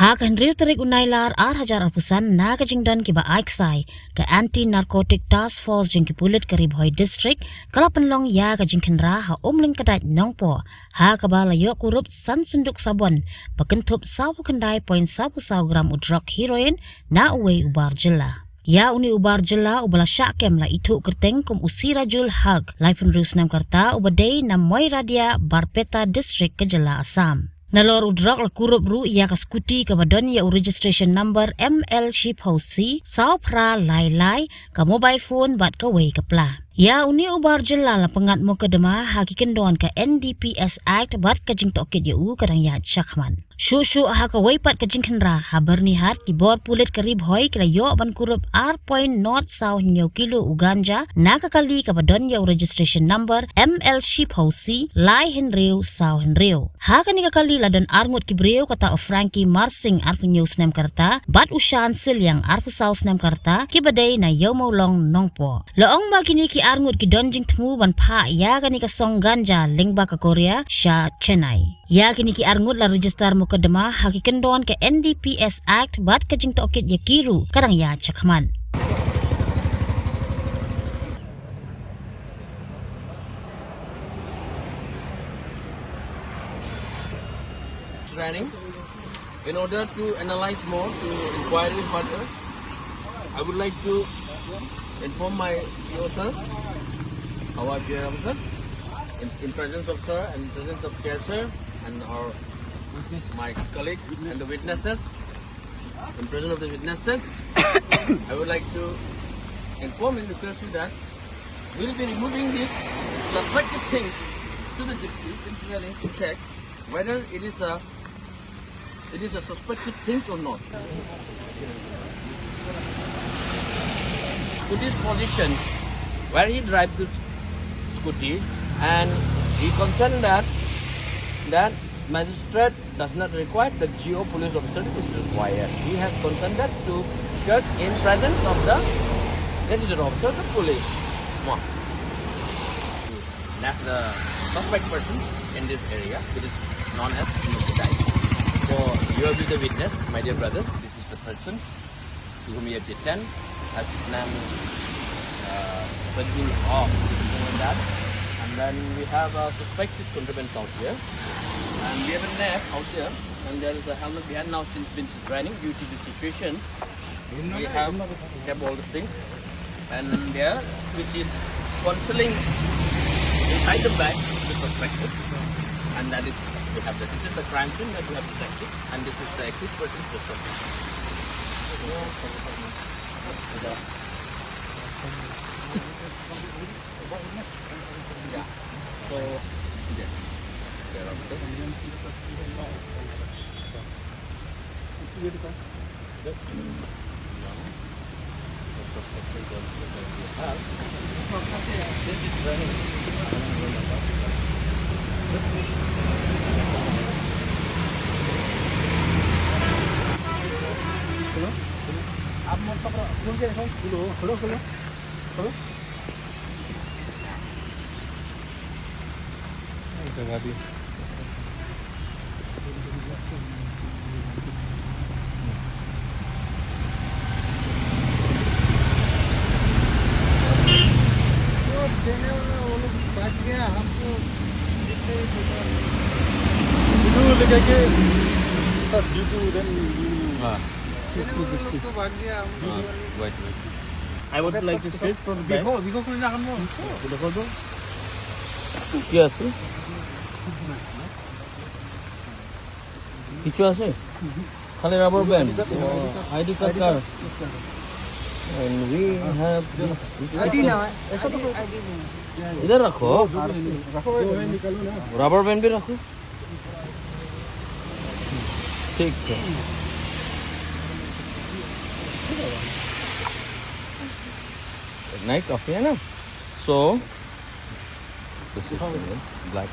Hak Henry Tarik Unailar Hajar Arpusan Naga Jingdan Kiba Aiksai ke Anti-Narcotic Task Force Jing ki Pulit ke Pynpoi District Kalapenlong ya ke Jingkenra ha umling kedai Nongpo ha kabala yok kurup san senduk sabon Bakentup sawu kendai poin sawu gram Drok heroin na uwe ubar Jylla. Ya uni ubar Jylla ubala syakem la itu kerteng kum usira jul hak Laifun Rius Nam Karta ubadei nam moi radia Barpeta District ke Jylla Assam. Nalor udrak la kurup ru ia kaskuti ke badan ya registration number ML Ship House C saw pra lai ke mobile phone bat ke wei ke pla. Ya uni ubar Jylla la pengat mo ke dema hakiken doan ke NDPS Act bat ke jing tokit ya u kadang ya chakman. Shu ha ke wei pat ke jing kenra ha bernihat ki bor Pulit ke Pynpoi ke yo ban kurup R.North South nyo kilo u Ganja na kali ke badan ya registration number ML Ship House C lai henreu South henreu. Ha ke ni kali ladan arngut ki breu kata Frankie Marsing arpu news nem karta bat ushan sil yang arpu South nem karta ki badai na yo maulong nongpo. Loong ma kini ki arngut ki donjing Thmu ban pa ya ke ni ka song Ganja lingba ke Korea sha Chennai. Ya kini ki arngut la register mukadama hakikan doan ke NDPS Act bat ke jing tokit ya kiru kadang ya cakman. Training in order to analyze more, to inquire further. I would like to inform my CEO sir, our dear officer, in presence of sir and presence of chair sir and my colleague and the witnesses, in presence of the witnesses, I would like to inform and request you that we will be removing these suspected things to the gypsy to check whether it is a suspected things or not. To this position where he drives the scooty and he concerned that magistrate does not require the geo police officer is required. He has consented to check in presence of the resident officer, the police. That's the suspect person in this area, which is known as Trai. So you will be the witness, my dear brother. This is the person to whom we have detained as his name Fadil of that. And then we have a suspected contraband out here. And we have a net out there. And there is a helmet behind now since been training due to the situation. We have kept all the things. And there, which is concealing inside the bag, the suspected. And that is, we have that. This is the crime scene that we have detected. And this is the accused person's suspect. Yeah. So, yeah. There are this is running. आप मत पकड़ो खुल के देखो खोलो खोलो खोलो जगह दी तो देने वाला वो लोग बच गया हमको जितने इधर लेके के सब जीतू देन हां I would like to sit from the back. Yes. Kichu ase? Khali rubber band. ID card. And we have ID now. इधर रखो. Rubber band भी रखो. ठीक है. Night coffee है ना? So this is black.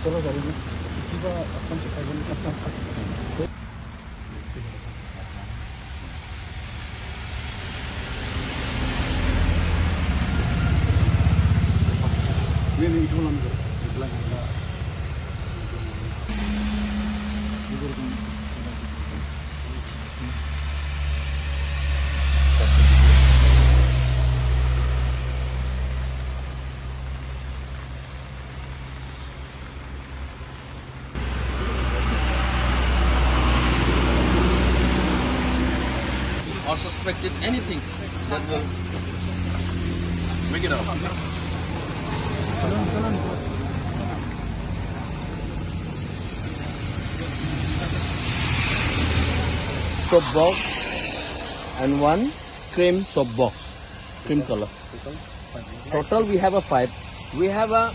चलो करेंगे. 1 suspected anything that will make it out. Soap box and one cream soap box, cream color. Total we have a 5. We have a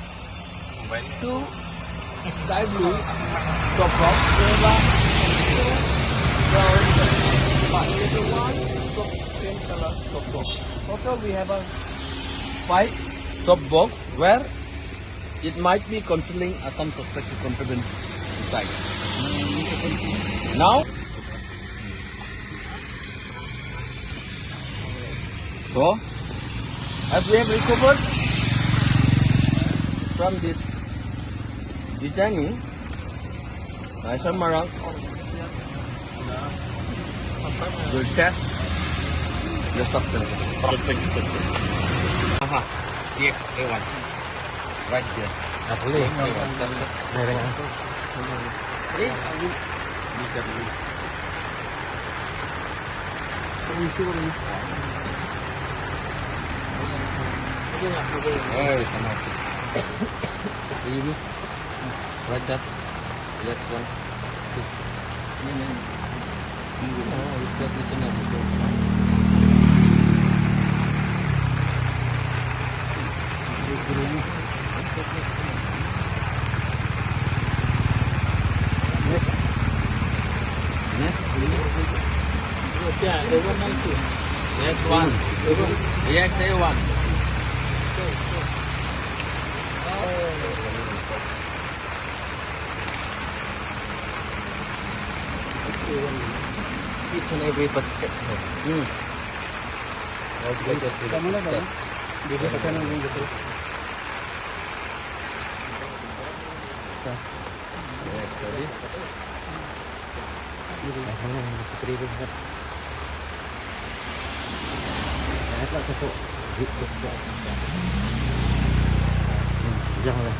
2 sky blue soap box. We have a 2 brown soap, cream color soap box. Total we have a 5 soap box where it might be concealing some suspected contraband inside. Now, so as we have recovered from this detainee, Marang will test the substance. Suspected substance. Here, A1. Right here. Boleh. Right that. Left one. Next one. Yes, A1. Each and every bucket. Jangan.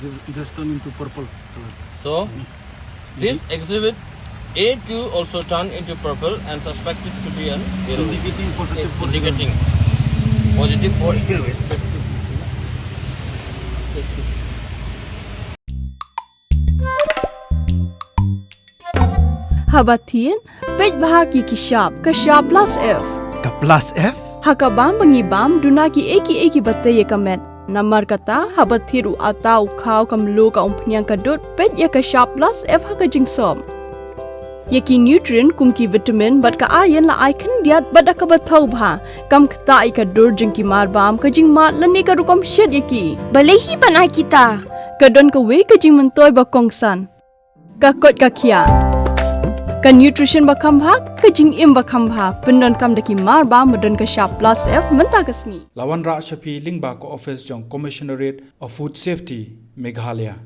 It has turned into purple color. So, this exhibit A2 also turned into purple and suspected to be an heroin. Indicating positive for Indicating positive for heroin. Habatin, pej bahagi kishap plus F. Ka plus F? Hakabam bangibam dunaki eki bataya kamet. Namar kata habathiru atau khau kamlu ka umpnyang kadut pej ya kishap plus F haka jingsom. Yaki nutrient kumki vitamin bat ka ayan la icon diat bada ka bathau bha kam khta ika dur jingki marbam ka jingmat lani ka rukom shed yaki. Balehi banai kita. Kadon ka we ka jing mentoy ba kongsan. Ka kot ka kia. Ka nutrition ba khambha ka jing im ba khambha pendon kam daki marba medon ka sharp plus F menta kasni. Lawan Ra Shafi Lingba ko office jong Commissionerate of Food Safety Meghalaya.